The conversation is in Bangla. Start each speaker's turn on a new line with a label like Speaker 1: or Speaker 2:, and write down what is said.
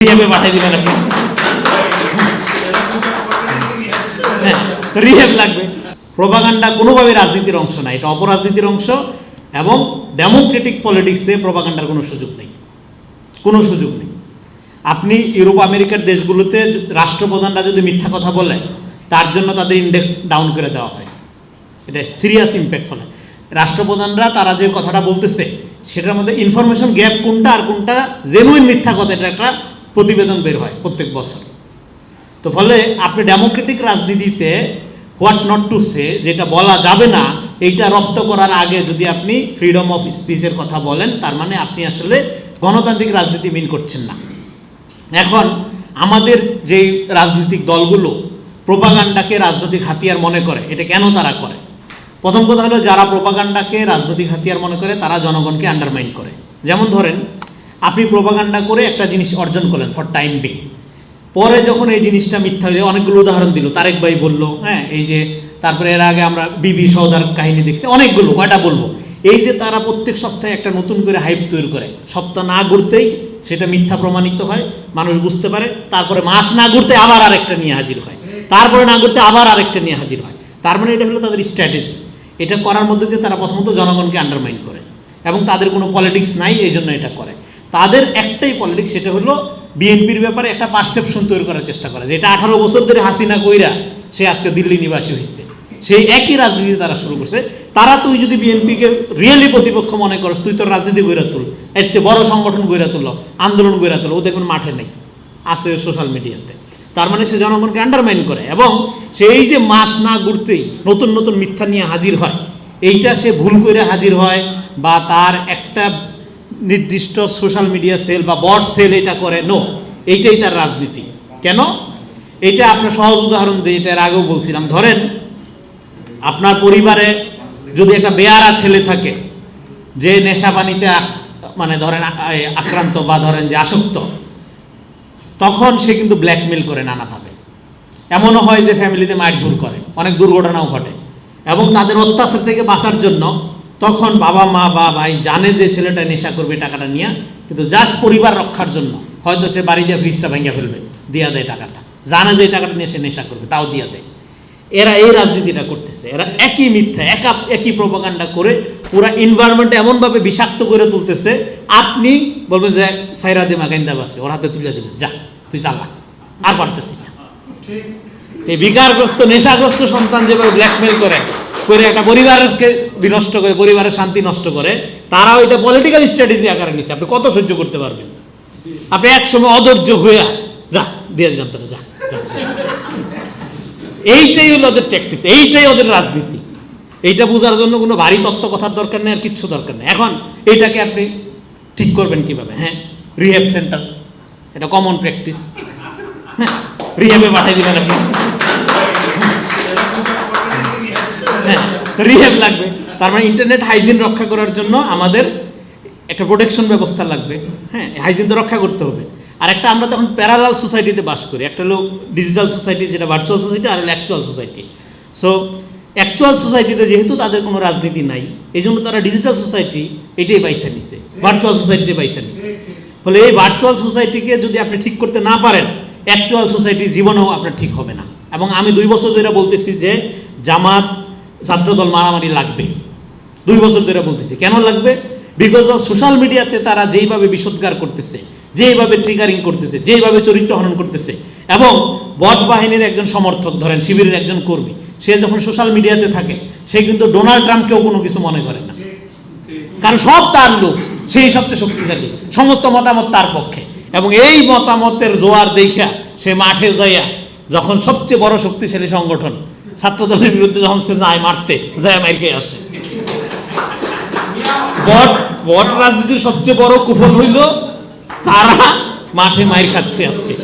Speaker 1: রিহ্যাবে পাঠিয়ে দিবেন আপনি। হ্যাঁ, রিহ্যাব লাগবে। প্রোপাগান্ডা কোনোভাবে রাজনীতির অংশ না, এটা অপরাজনীতির অংশ। এবং ডেমোক্রেটিক পলিটিক্সে প্রোপাগান্ডার কোনো সুযোগ নেই, কোনো সুযোগ নেই। আপনি ইউরোপ আমেরিকার দেশগুলোতে রাষ্ট্রপ্রধানরা যদি মিথ্যা কথা বলে, তার জন্য তাদের ইন্ডেক্স ডাউন করে দেওয়া হয়। এটা সিরিয়াস ইম্প্যাক্ট ফলে রাষ্ট্রপ্রধানরা তারা যে কথাটা বলতেছে সেটার মধ্যে ইনফরমেশন গ্যাপ কোনটা আর কোনটা জেনুইন মিথ্যা কথা, এটা একটা প্রতিবেদন বের হয় প্রত্যেক বছর। তো ফলে আপনি ডেমোক্রেটিক রাজনীতিতে হোয়াট নট টু সে, যেটা বলা যাবে না, এইটা রপ্ত করার আগে যদি আপনি ফ্রিডম অফ স্পিচের কথা বলেন, তার মানে আপনি আসলে গণতান্ত্রিক রাজনীতি মিন করছেন না। এখন আমাদের যেই রাজনৈতিক দলগুলো প্রোপাগান্ডাকে রাজনৈতিক হাতিয়ার মনে করে, এটা কেন তারা করে? প্রথম কথা হলো, যারা প্রোপাগান্ডাকে রাজনৈতিক হাতিয়ার মনে করে তারা জনগণকে আন্ডারমাইন করে। যেমন ধরেন, আপনি প্রোপাগান্ডা করে একটা জিনিস অর্জন করলেন ফর টাইম বিং, পরে যখন এই জিনিসটা মিথ্যা হয়ে, অনেকগুলো উদাহরণ দিল, তারেক ভাই বললো, হ্যাঁ, এই যে তারপরে এর আগে আমরা বিবি সওদার কাহিনী দেখছি, অনেকগুলো, কয়টা বলবো। এই যে তারা প্রত্যেক সপ্তাহে একটা নতুন করে হাইপ তৈরি করে, সপ্তাহ না ঘুরতেই সেটা মিথ্যা প্রমাণিত হয়, মানুষ বুঝতে পারে, তারপরে মাস না ঘুরতে আবার আরেকটা নিয়ে হাজির হয়, তারপরে না ঘুরতে আবার আরেকটা নিয়ে হাজির হয়। তার মানে এটা হলো তাদের স্ট্র্যাটেজি। এটা করার মধ্যে দিয়ে তারা প্রথমত জনগণকে আন্ডারমাইন করে, এবং তাদের কোনো পলিটিক্স নাই, এই জন্য এটা করে। তাদের একটাই পলিটিক্স, সেটা হলো বিএনপির ব্যাপারে একটা পারসেপশন তৈরি করার চেষ্টা করে, যেটা 18 বছর ধরে হাসিনা কইরা সে আজকে দিল্লি নিবাসী হয়েছে, সেই একই রাজনীতি তারা শুরু করছে। তারা, তুই যদি বিএনপিকে রিয়েলি প্রতিপক্ষ মনে করস, তুই তোর রাজনীতি গইরা তুল, এর চেয়ে বড় সংগঠন গইরা তুল, আন্দোলন গইরা তুল, ও দেখবেন মাঠে নেই, আছে সোশ্যাল মিডিয়াতে। তার মানে সে জনগণকে আন্ডারমাইন করে, এবং সেই যে মাস না ঘুরতেই নতুন নতুন মিথ্যা নিয়ে হাজির হয়, এইটা সে ভুল করে হাজির হয়, বা তার একটা নির্দিষ্ট সোশ্যাল মিডিয়া সেল বা বট সেল এটা করে, নো, এইটাই তার রাজনীতি। কেন? এটা আপনার সহজ উদাহরণ দিই, এটা এর আগেও বলছিলাম। ধরেন, আপনার পরিবারে যদি একটা বেয়ারা ছেলে থাকে যে নেশা পানিতে মানে ধরেন আক্রান্ত, বা ধরেন যে আসক্ত, তখন সে কিন্তু ব্ল্যাকমেল করে নানাভাবে। এমনও হয় যে ফ্যামিলিতে মারধর করে, অনেক দুর্ঘটনাও ঘটে। এবং তাদের অত্যাচার থেকে বাঁচার জন্য তখন বাবা মা বা ভাই জানে যে ছেলেটা নেশা করবে টাকাটা নিয়ে, কিন্তু জাস্ট পরিবার রক্ষার জন্য হয়তো সে বাড়ি দিয়ে ফ্রিজটা ভেঙে ফেলবে, দিয়া দেয় টাকাটা, জানে যে টাকাটা নিয়ে সে নেশা করবে, তাও দিয়া দেয়। এরা এই রাজনীতিটা করতেছে, এরা একই মিথ্যা, একই প্রোপাগান্ডা করে পুরা এনভায়রনমেন্ট এমনভাবে বিষাক্ত করে তুলতেছে। আপনি বলবেন যে সাইরা দে মাগাইন্দা বাসে, ওর হাতে তুলে দিলেন, যা তুই চালা, আর পারতেছি না। এই বিকারগ্রস্ত নেশাগ্রস্ত সন্তান যেভাবে ব্ল্যাকমেল করে একটা পরিবারকে বিনষ্ট করে, পরিবারের শান্তি নষ্ট করে, তারাও এটা পলিটিক্যাল স্ট্র্যাটেজি আকারে নিচ্ছে। আপনি কত সহ্য করতে পারবেন? আপনি একসময় অধৈর্য হয়ে যা দিয়ে দিলাম তোরা, যা। এইটাই হলো ওদের ট্যাকটিক্স, এইটাই ওদের রাজনীতি। এইটা বোঝার জন্য কোনো ভারী তত্ত্ব কথার দরকার নেই, আর কিচ্ছু দরকার নেই। এখন এইটাকে আপনি ঠিক করবেন কিভাবে? হ্যাঁ, রিহ্যাব সেন্টার, এটা কমন প্র্যাকটিস। হ্যাঁ, রিহ্যাবে পাঠিয়ে দিবেন আপনি। হ্যাঁ, রিহ্যাব লাগবে। তার মানে ইন্টারনেট হাইজিন রক্ষা করার জন্য আমাদের একটা প্রোটেকশন ব্যবস্থা লাগবে। হ্যাঁ, হাইজিন তো রক্ষা করতে হবে। আর একটা, আমরা তখন প্যারালাল সোসাইটিতে বাস করি, একটা হলো ডিজিটাল সোসাইটি, যেটা ভার্চুয়াল সোসাইটি, আর হলো অ্যাকচুয়াল সোসাইটি। সো অ্যাকচুয়াল সোসাইটিতে যেহেতু তাদের কোনো রাজনীতি নাই, এই জন্য তারা ডিজিটাল সোসাইটি এটাই বাইসা নিছে, ভার্চুয়াল সোসাইটি বাইসা নিছে। ফলে এই ভার্চুয়াল সোসাইটিকে যদি আপনি ঠিক করতে না পারেন, অ্যাকচুয়াল সোসাইটি জীবনেও আপনার ঠিক হবে না। এবং আমি 2 বছর ধরে বলতেছি যে জামাত ছাত্রদল মারামারি লাগবে, 2 বছর ধরে বলতেছি। কেন লাগবে? বিকজ অফ সোশ্যাল মিডিয়াতে তারা যেইভাবে বিষোদ্গার করতেছে, যেইভাবে ট্রিগারিং করতেছে, যেইভাবে চরিত্র হনন করতেছে, এবং বট বাহিনীর একজন সমর্থক, ধরেন শিবিরের একজন কর্মী, সে যখন সোশ্যাল মিডিয়াতে থাকে, সে কিন্তু ডোনাল্ড ট্রাম্পকেও কোনো কিছু মনে করে না, কারণ সব তার লোক, সেই সবচেয়ে শক্তিশালী, সমস্ত মতামত তার পক্ষে। এবং এই মতামতের জোয়ার দেখা সে মাঠে যাইয়া, যখন সবচেয়ে বড় শক্তিশালী সংগঠন ছাত্রদলের বিরুদ্ধে যখন সে যায় মারতে যায়, মার খেয়ে আসছে। বট রাজনীতির সবচেয়ে বড় কুফল হইল তারা মাঠে মার খাচ্ছে আজকে।